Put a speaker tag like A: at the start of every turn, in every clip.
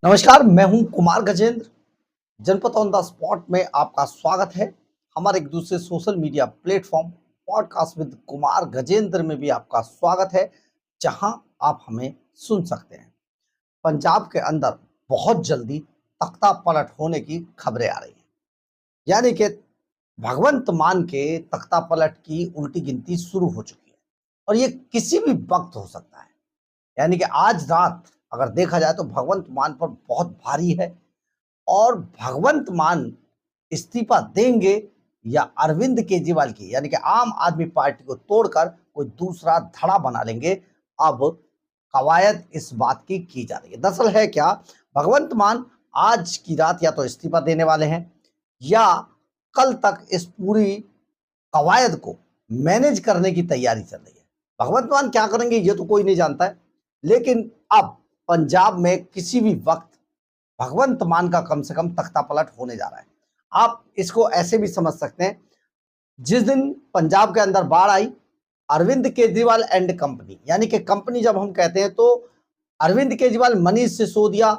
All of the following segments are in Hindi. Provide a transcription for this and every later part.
A: नमस्कार, मैं हूं कुमार गजेंद्र। जनपद ऑन द स्पॉट में आपका स्वागत है। हमारे एक दूसरे social media platform podcast with Kumar Gajendra में भी आपका स्वागत है, जहां आप हमें सुन सकते हैं। पंजाब के अंदर बहुत जल्दी तख्ता पलट होने की खबरें आ रही हैं, यानी कि भगवंत मान के तख्ता पलट की उल्टी गिनती शुरू हो चुकी है और ये किसी भी वक्त हो सकता है। यानी कि आज रात अगर देखा जाए तो भगवंत मान पर बहुत भारी है और भगवंत मान इस्तीफा देंगे या अरविंद केजरीवाल की यानी कि आम आदमी पार्टी को तोड़कर कोई दूसरा धड़ा बना लेंगे। अब कवायद इस बात की जा रही है। दरअसल है क्या, भगवंत मान आज की रात या तो इस्तीफा देने वाले हैं या कल तक इस पूरी कवायद को मैनेज करने की तैयारी चल रही है। भगवंत मान क्या करेंगे ये तो कोई नहीं जानता है, लेकिन अब पंजाब में किसी भी वक्त भगवंत मान का कम से कम तख्ता पलट होने जा रहा है। आप इसको ऐसे भी समझ सकते हैं, जिस दिन पंजाब के अंदर बाढ़ आई, अरविंद केजरीवाल एंड कंपनी, यानी कि कंपनी जब हम कहते हैं तो अरविंद केजरीवाल, मनीष सिसोदिया,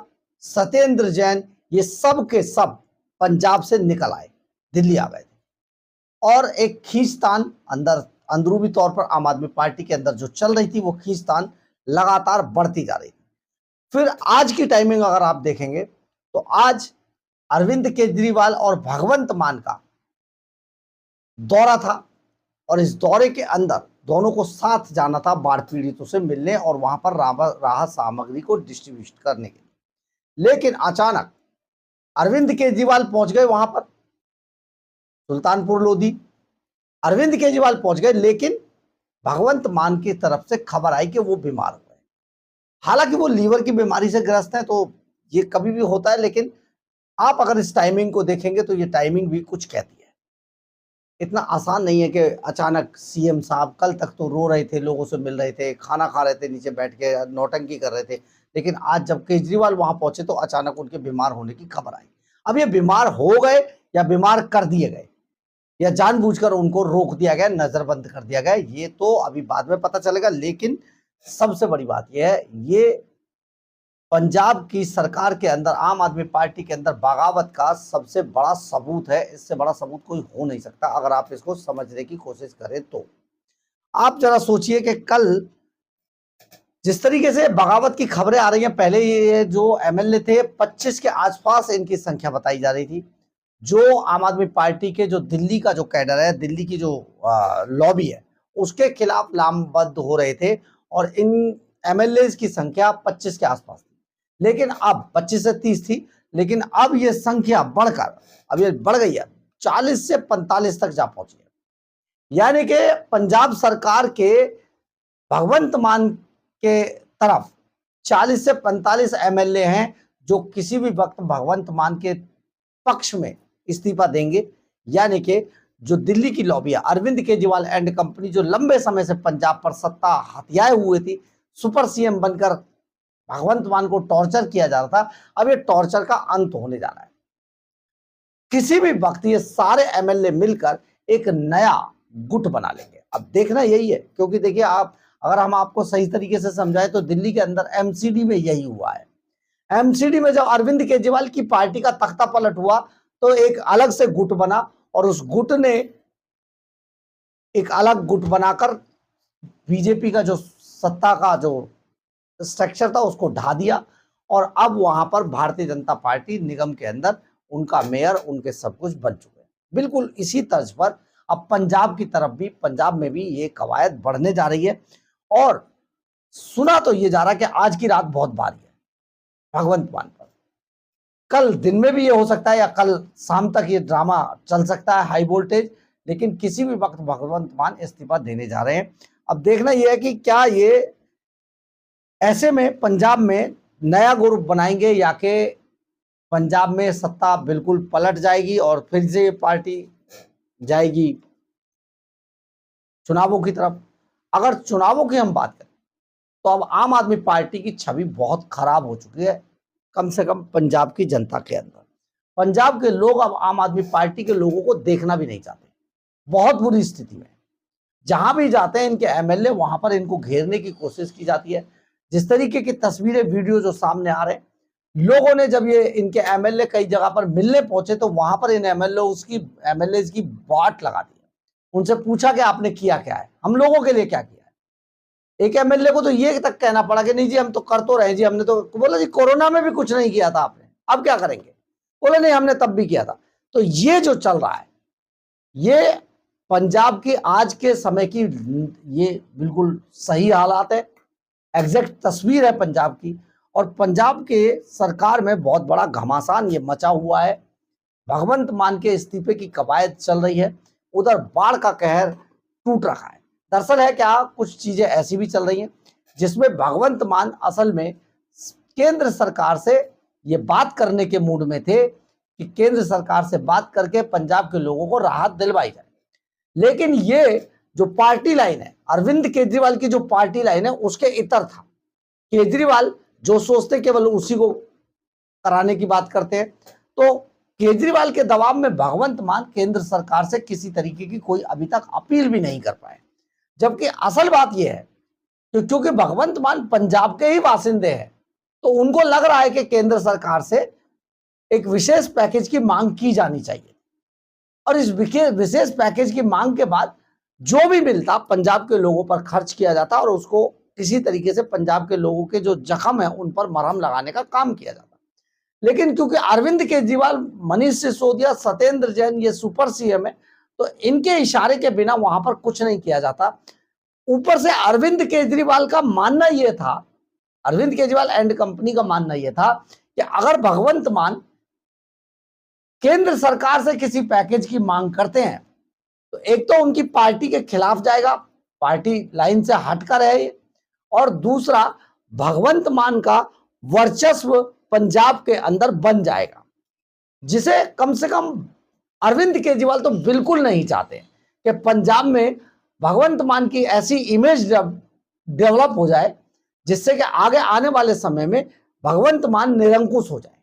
A: सत्येंद्र जैन, ये सब के सब पंजाब से निकल आए, दिल्ली आ गए थे और एक खींचतान अंदर अंदरूनी तौर पर आम आदमी पार्टी के अंदर जो चल रही थी, वो खींचतान लगातार बढ़ती जा रही थी। फिर आज की टाइमिंग अगर आप देखेंगे तो आज अरविंद केजरीवाल और भगवंत मान का दौरा था और इस दौरे के अंदर दोनों को साथ जाना था बाढ़ पीड़ितों से मिलने और वहां पर राहत सामग्री को डिस्ट्रीब्यूट करने के लिए। लेकिन अचानक अरविंद केजरीवाल पहुंच गए वहां पर, सुल्तानपुर लोधी अरविंद केजरीवाल पहुंच गए, लेकिन भगवंत मान की तरफ से खबर आई कि वो बीमार हो गए। हालांकि वो लीवर की बीमारी से ग्रस्त है, तो ये कभी भी होता है, लेकिन आप अगर इस टाइमिंग को देखेंगे तो ये टाइमिंग भी कुछ कहती है। इतना आसान नहीं है कि अचानक सीएम साहब कल तक तो रो रहे थे, लोगों से मिल रहे थे, खाना खा रहे थे, नीचे बैठ के नौटंकी कर रहे थे, लेकिन आज जब केजरीवाल वहां पहुंचे तो अचानक उनके बीमार होने की खबर आई। अब ये बीमार हो गए या बीमार कर दिए गए या जानबूझकर उनको रोक दिया गया, नजरबंद कर दिया गया, ये तो अभी बाद में पता चलेगा। लेकिन सबसे बड़ी बात यह है, ये पंजाब की सरकार के अंदर, आम आदमी पार्टी के अंदर बगावत का सबसे बड़ा सबूत है। इससे बड़ा सबूत कोई हो नहीं सकता अगर आप इसको समझने की कोशिश करें तो। आप जरा सोचिए कि कल जिस तरीके से बगावत की खबरें आ रही हैं, पहले ये जो एमएलए थे 25 के आसपास इनकी संख्या बताई जा रही थी, जो आम आदमी पार्टी के जो दिल्ली का जो कैडर है, दिल्ली की जो लॉबी है, उसके खिलाफ लामबंद हो रहे थे और इन एमएलए की संख्या 25 के आसपास थी। लेकिन अब 25 से 30 थी, लेकिन अब ये संख्या बढ़कर अब ये बढ़ गई है, 40 से 45 तक जा पहुंची है। यानी कि पंजाब सरकार के भगवंत मान के तरफ 40 से 45 एमएलए हैं जो किसी भी वक्त भगवंत मान के पक्ष में इस्तीफा देंगे। यानी कि जो दिल्ली की लॉबी है, अरविंद केजरीवाल एंड कंपनी, जो लंबे समय से पंजाब पर सत्ता हथियाए हुए थी, सुपर सीएम बनकर भगवंत मान को टॉर्चर किया जा रहा था, अब ये टॉर्चर का अंत होने जा रहा है। किसी भी वक्त ये सारे एमएलए मिलकर एक नया गुट बना लेंगे। अब देखना यही है, क्योंकि देखिए, आप अगर हम आपको सही तरीके से समझाएं तो दिल्ली के अंदर एमसीडी में यही हुआ है। एमसीडी में जब अरविंद केजरीवाल की पार्टी का तख्ता पलट हुआ तो एक अलग से गुट बना और उस गुट ने एक अलग गुट बनाकर बीजेपी का जो सत्ता का जो स्ट्रक्चर था उसको ढा दिया और अब वहां पर भारतीय जनता पार्टी निगम के अंदर उनका मेयर, उनके सब कुछ बन चुके हैं। बिल्कुल इसी तर्ज पर अब पंजाब की तरफ भी, पंजाब में भी ये कवायद बढ़ने जा रही है और सुना तो ये जा रहा है कि आज की रात बहुत भारी है भगवंत मान पर। कल दिन में भी ये हो सकता है या कल शाम तक ये ड्रामा चल सकता है हाई वोल्टेज, लेकिन किसी भी वक्त भगवंत मान इस्तीफा देने जा रहे हैं। अब देखना यह है कि क्या ये ऐसे में पंजाब में नया ग्रुप बनाएंगे या कि पंजाब में सत्ता बिल्कुल पलट जाएगी और फिर से ये पार्टी जाएगी चुनावों की तरफ। अगर चुनावों की हम बात करें तो अब आम आदमी पार्टी की छवि बहुत खराब हो चुकी है, कम से कम पंजाब की जनता के अंदर। पंजाब के लोग अब आम आदमी पार्टी के लोगों को देखना भी नहीं चाहते, बहुत बुरी स्थिति में। जहां भी जाते हैं इनके एमएलए, वहां पर इनको घेरने की कोशिश की जाती है। जिस तरीके की तस्वीरें, वीडियो जो सामने आ रहे हैं, लोगों ने जब ये इनके एमएलए कई जगह पर मिलने पहुंचे तो वहां पर इन एमएलए की बाट लगा दी। उनसे पूछा कि आपने किया क्या है, हम लोगों के लिए क्या किया है। एक एमएलए को तो ये तक कहना पड़ा कि नहीं जी हम तो कर तो रहे जी, हमने तो बोला जी कोरोना में भी कुछ नहीं किया था आपने, अब क्या करेंगे। बोले नहीं हमने तब भी किया था। तो ये जो चल रहा है ये पंजाब की आज के समय की ये बिल्कुल सही हालात है, एग्जैक्ट तस्वीर है पंजाब की। और पंजाब के सरकार में बहुत बड़ा घमासान ये मचा हुआ है। भगवंत मान के इस्तीफे की कवायद चल रही है, उधर बाढ़ का कहर टूट रखा है। दरअसल है क्या, कुछ चीजें ऐसी भी चल रही हैं जिसमें भगवंत मान असल में केंद्र सरकार से ये बात करने के मूड में थे कि केंद्र सरकार से बात करके पंजाब के लोगों को राहत दिलवाई जाए। लेकिन ये जो पार्टी लाइन है, अरविंद केजरीवाल की जो पार्टी लाइन है उसके इतर था। केजरीवाल जो सोचते केवल उसी को कराने की बात करते हैं। तो केजरीवाल के दबाव में भगवंत मान केंद्र सरकार से किसी तरीके की कोई अभी तक अपील भी नहीं कर पाए। जबकि असल बात यह है कि क्योंकि भगवंत मान पंजाब के ही बासिंदे हैं तो उनको लग रहा है कि केंद्र सरकार से एक विशेष पैकेज की मांग की जानी चाहिए। और इस विशेष पैकेज की मांग के बाद जो भी मिलता पंजाब के लोगों पर खर्च किया जाता और उसको किसी तरीके से पंजाब के लोगों के जो जख्म है उन पर मरहम लगाने का काम किया जाता। लेकिन क्योंकि अरविंद केजरीवाल, मनीष सिसोदिया, सत्येंद्र जैन ये सुपर सीएम है तो इनके इशारे के बिना वहां पर कुछ नहीं किया जाता। ऊपर से अरविंद केजरीवाल का मानना यह था, अरविंद केजरीवाल एंड कंपनी का मानना यह था कि अगर भगवंत मान केंद्र सरकार से किसी पैकेज की मांग करते हैं तो एक तो उनकी पार्टी के खिलाफ जाएगा, पार्टी लाइन से हटकर है, और दूसरा भगवंत मान का वर्चस्व पंजाब के अंदर बन जाएगा, जिसे कम से कम अरविंद केजरीवाल तो बिल्कुल नहीं चाहते कि पंजाब में भगवंत मान की ऐसी इमेज डेवलप हो जाए जिससे कि आगे आने वाले समय में भगवंत मान निरंकुश हो जाए।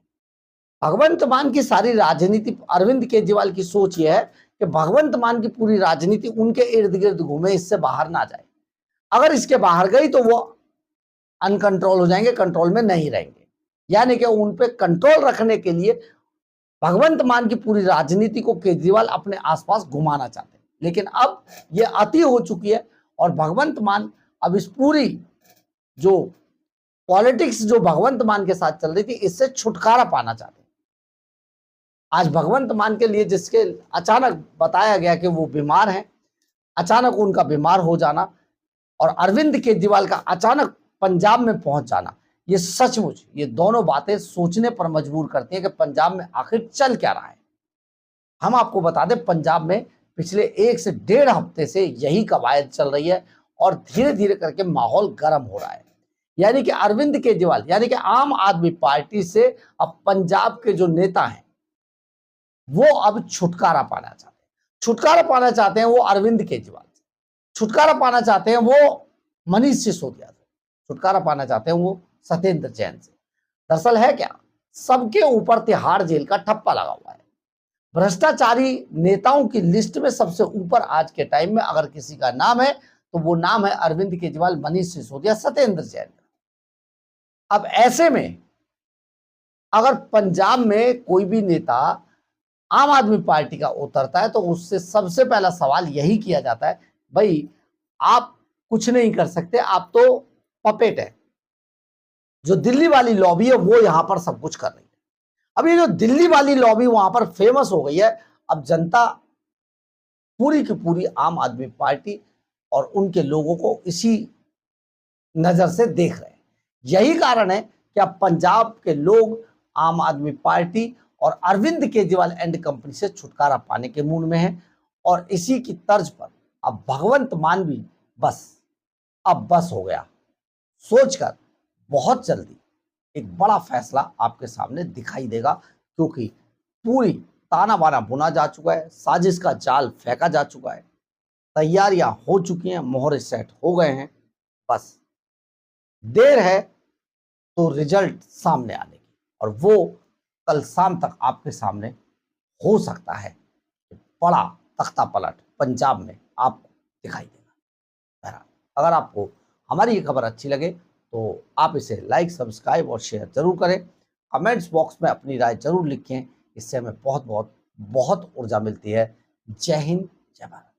A: भगवंत मान की सारी राजनीति, अरविंद केजरीवाल की सोच यह है कि भगवंत मान की पूरी राजनीति उनके इर्द गिर्द घूमे, इससे बाहर ना जाए। अगर इसके बाहर गई तो वो अनकंट्रोल हो जाएंगे, कंट्रोल में नहीं रहेंगे। यानी कि उन पे कंट्रोल रखने के लिए भगवंत मान की पूरी राजनीति को केजरीवाल अपने आसपास घुमाना चाहते हैं। लेकिन अब ये अति हो चुकी है और भगवंत मान अब इस पूरी जो पॉलिटिक्स जो भगवंत मान के साथ चल रही थी इससे छुटकारा पाना चाहते हैं। आज भगवंत मान के लिए जिसके अचानक बताया गया कि वो बीमार हैं, अचानक उनका बीमार हो जाना और अरविंद केजरीवाल का अचानक पंजाब में पहुंच जाना, ये सचमुच ये दोनों बातें सोचने पर मजबूर करती हैं कि पंजाब में आखिर चल क्या रहा है। हम आपको बता दें पंजाब में पिछले 1 से 1.5 हफ्ते से यही कवायद चल रही है और धीरे धीरे करके माहौल गर्म हो रहा है। यानी कि अरविंद केजरीवाल यानी कि आम आदमी पार्टी से अब पंजाब के जो नेता हैं वो अब छुटकारा पाना चाहते हैं। छुटकारा पाना चाहते हैं वो अरविंद केजरीवाल से, छुटकारा पाना चाहते हैं वो मनीष सिसोदिया से, छुटकारा पाना चाहते हैं वो सत्येंद्र जैन से। दरअसल है क्या, सबके ऊपर तिहाड़ जेल का ठप्पा लगा हुआ है। भ्रष्टाचारी नेताओं की लिस्ट में सबसे ऊपर आज के टाइम में अगर किसी का नाम है तो वो नाम है अरविंद केजरीवाल, मनीष सिसोदिया, सत्येंद्र जैन। अब ऐसे में अगर पंजाब में कोई भी नेता आम आदमी पार्टी का उतरता है तो उससे सबसे पहला सवाल यही किया जाता है, भाई आप कुछ नहीं कर सकते, आप तो पपेट है। जो दिल्ली वाली लॉबी है वो यहां पर सब कुछ कर रही है। अब ये जो दिल्ली वाली लॉबी वहां पर फेमस हो गई है, अब जनता पूरी की पूरी आम आदमी पार्टी और उनके लोगों को इसी नजर से देख रहे हैं। यही कारण है कि अब पंजाब के लोग आम आदमी पार्टी और अरविंद केजरीवाल एंड कंपनी से छुटकारा पाने के मूड में है। और इसी की तर्ज पर अब भगवंत मान भी अब बस हो गया सोचकर बहुत जल्दी एक बड़ा फैसला आपके सामने दिखाई देगा, क्योंकि पूरी ताना बाना बुना जा चुका है, साजिश का जाल फेंका जा चुका है, तैयारियां हो चुकी हैं, मोहरे सेट हो गए हैं। बस देर है तो रिजल्ट सामने आने की, और वो कल शाम तक आपके सामने हो सकता है। बड़ा तख्ता पलट पंजाब में आपको दिखाई देगा। बहरहाल अगर आपको हमारी ये खबर अच्छी लगे तो आप इसे लाइक, सब्सक्राइब और शेयर जरूर करें। कमेंट्स बॉक्स में अपनी राय जरूर लिखें। इससे हमें बहुत बहुत बहुत ऊर्जा मिलती है। जय हिंद, जय भारत।